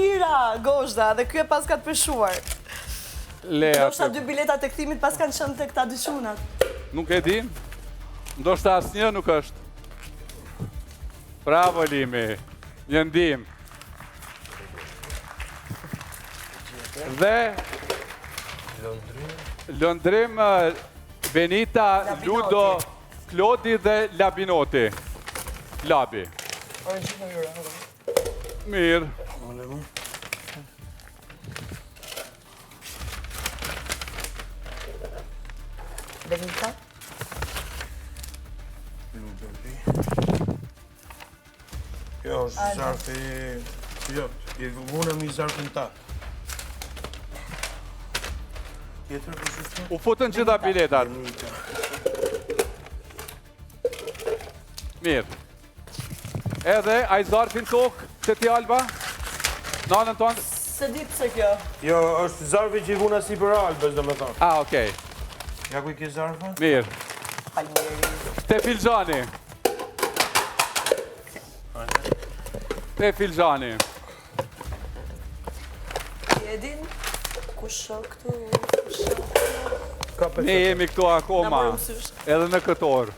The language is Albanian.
mira, Gozhda, dhe ky e pas ka të përshuar. Lea. Ndoshta 2 bileta të kthimit pas kanë qenë të këta dy çunat. Nuk e di. Ndoshta asnjë nuk është. Bravo, Limi. Një ndim. Dhe Lëndrim, Benita, Ludo, Klodi dhe Labinoti. Labi. Mirë. Benita? Jo, është zarfi... Jo, i vunëm i zarfin ta. Tjetër për shështë? U futën gjitha biletat. Mirë. Edhe, a i zarfin tokë, që ti Alba? Nanën tonë? Se di pse kjo. Jo, është zarfi që i vuna si për Albës, dhe me thonë. Ah, okej. Ja ku i ke zarfa? Mirë. Faleminderit. Te Filxani. Te Filxani. E din? Kush këtu? Kush? Ne jemi këtu akoma, edhe në këtë orë.